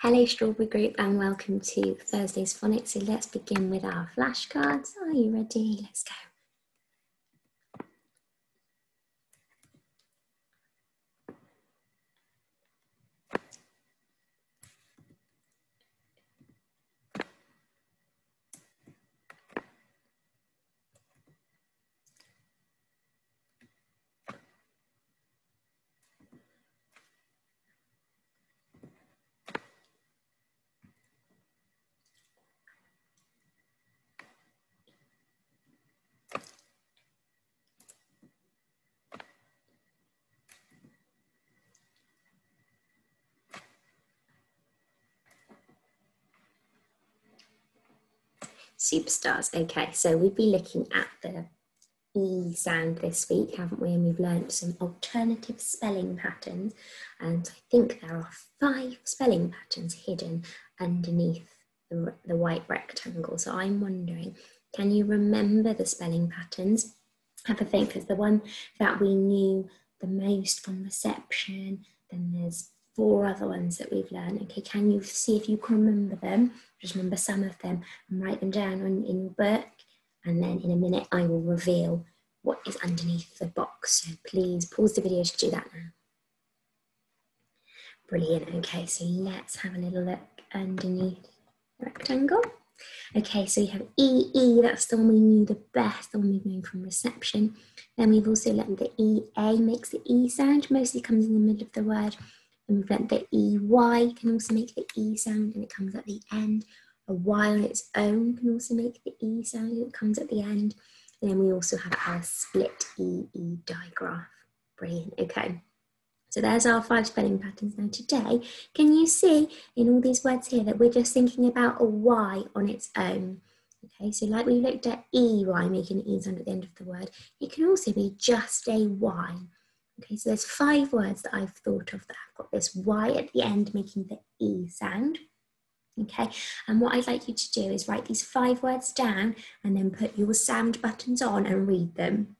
Hello Strawberry Group and welcome to Thursday's Phonics. So let's begin with our flashcards. Are you ready? Let's go. Superstars. Okay, so we've been looking at the E sound this week, haven't we? And we've learnt some alternative spelling patterns. And I think there are 5 spelling patterns hidden underneath the white rectangle. So I'm wondering, can you remember the spelling patterns? Have a think. There's the one that we knew the most from reception. Then there's 4 other ones that we've learned. Okay, can you see if you can remember them? Just remember some of them and write them down in your book. And then in a minute, I will reveal what is underneath the box. So please pause the video to do that now. Brilliant. Okay, so let's have a little look underneath the rectangle. Okay, so you have EE, that's the one we knew the best, the one we've known from reception. Then we've also learned that EA makes the E sound, mostly comes in the middle of the word. And we've learned that EY can also make the E sound and it comes at the end. A Y on its own can also make the E sound and it comes at the end. And then we also have our split EE digraph. Brilliant, okay. So there's our 5 spelling patterns. Now today, can you see in all these words here that we're just thinking about a Y on its own? Okay, so like we looked at EY, making an E sound at the end of the word, it can also be just a Y. Okay, so there's 5 words that I've thought of that have got this Y at the end making the E sound. Okay, and what I'd like you to do is write these 5 words down and then put your sound buttons on and read them.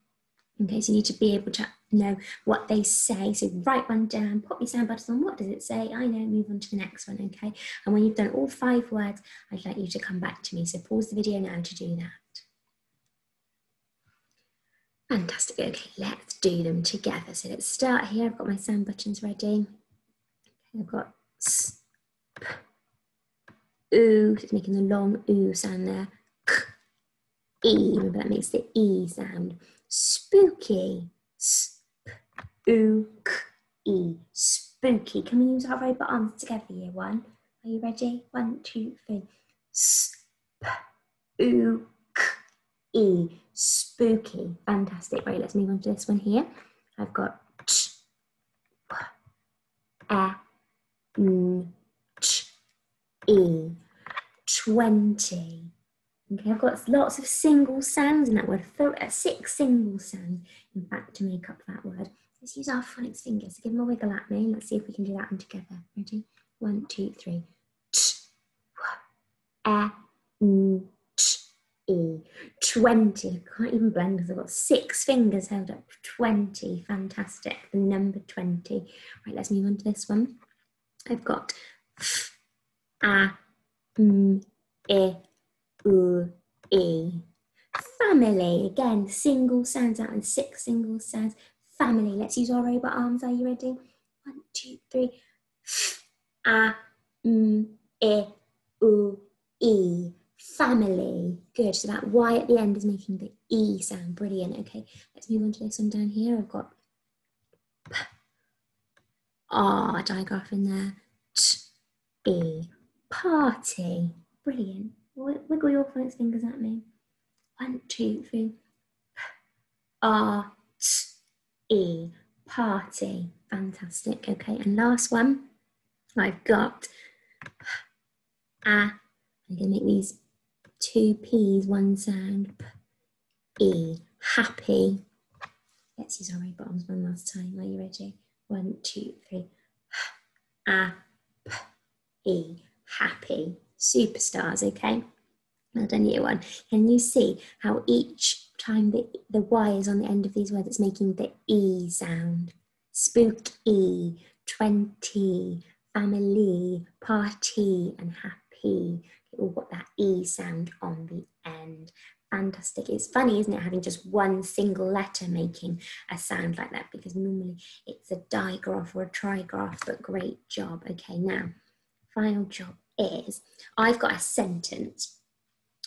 Okay, so you need to be able to know what they say. So write one down, pop your sound buttons on. What does it say? I know, move on to the next one, okay? And when you've done all 5 words, I'd like you to come back to me. So pause the video now to do that. Fantastic, okay, let's do them together. So let's start here. I've got my sound buttons ready. Okay, I've got S, P, Oo, so it's making the long oo sound there. K, E, remember that makes the E sound. Spooky, S, P, Oo, K, E, spooky. Can we use our robot arms together here? One, are you ready? 1, 2, 3. S, P, Oo, K, E, spooky. Fantastic. Right, let's move on to this one here. I've got T, P, A, N, T, E, 20. Okay, I've got lots of single sounds in that word, 6 single sounds, in fact, to make up that word. Let's use our phonics fingers. So give them a wiggle at me. Let's see if we can do that one together. Ready? 1, 2, 3. T, A, N, T, E. 20. Can't even blend because I've got 6 fingers held up. 20. Fantastic. The number 20. Right, let's move on to this one. I've got F, A, N, I, Oo, E. Family. Again, single sounds out and 6 single sounds. Family. Let's use our robot arms. Are you ready? 1, 2, 3. F, A, N, I, Oo, E. Family. Good. So that Y at the end is making the E sound. Brilliant. Okay, let's move on to this one down here. I've got P, R digraph in there. T, E. Party. Brilliant. Wiggle your phonics fingers at me. 1, 2, 3. P, R, T, E. Party. Fantastic. Okay, and last one. I've got A. I'm going to make these 2 P's one sound. P, E. Happy. Let's use our robot arms one last time. Are you ready? 1, 2, 3. A, P, E. Happy. Superstars, okay? Well done, year 1. Can you see how each time the Y is on the end of these words, it's making the E sound? Spooky, 20, family, party, and happy. They all got that E sound on the end. Fantastic. It's funny, isn't it, having just one single letter making a sound like that, because normally it's a digraph or a trigraph, but great job. Okay, now, final job is, I've got a sentence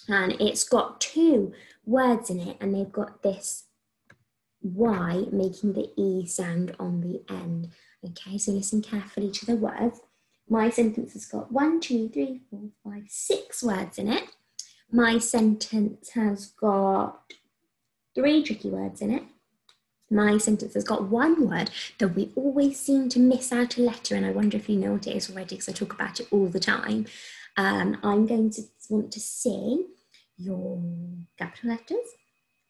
and it's got 2 words in it and they've got this Y making the E sound on the end. Okay, so listen carefully to the words. My sentence has got 1, 2, 3, 4, 5, 6 words in it. My sentence has got 3 tricky words in it. My sentence has got 1 word that we always seem to miss out a letter, and I wonder if you know what it is already because I talk about it all the time. I'm going to want to see your capital letters,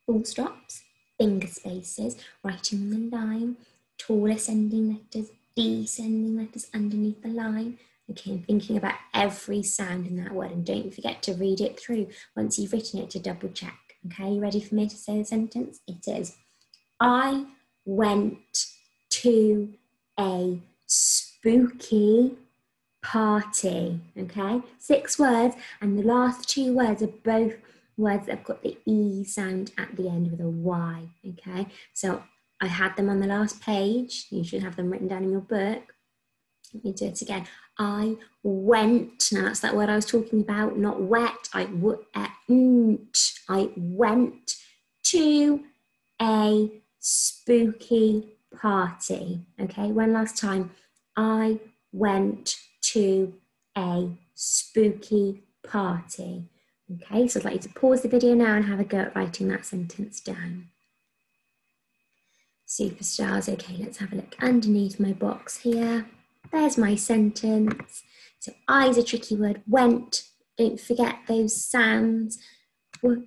full stops, finger spaces, writing on the line, tall ascending letters, descending letters underneath the line. Okay, and thinking about every sound in that word, and don't forget to read it through once you've written it to double check. Okay, you ready for me to say the sentence? It is, I went to a spooky party. Okay, 6 words, and the last 2 words are both words that have got the E sound at the end with a Y. Okay, so I had them on the last page. You should have them written down in your book. Let me do it again. I went, now that's that word I was talking about, not wet. I went to a spooky party. Okay, one last time. I went to a spooky party. Okay, so I'd like you to pause the video now and have a go at writing that sentence down. Superstars. Okay, let's have a look underneath my box here. There's my sentence. So I is a tricky word. Went. Don't forget those sounds. To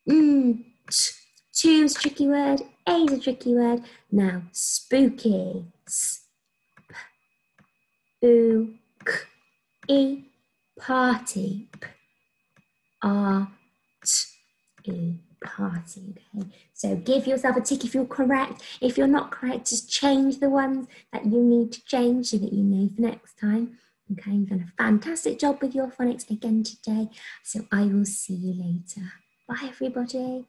is a tricky word. A is a tricky word. Now spooky. Spooky. Party. Party. Okay, so give yourself a tick if you're correct. If you're not correct, just change the ones that you need to change so that you know for next time. Okay, you've done a fantastic job with your phonics again today, so I will see you later. Bye everybody.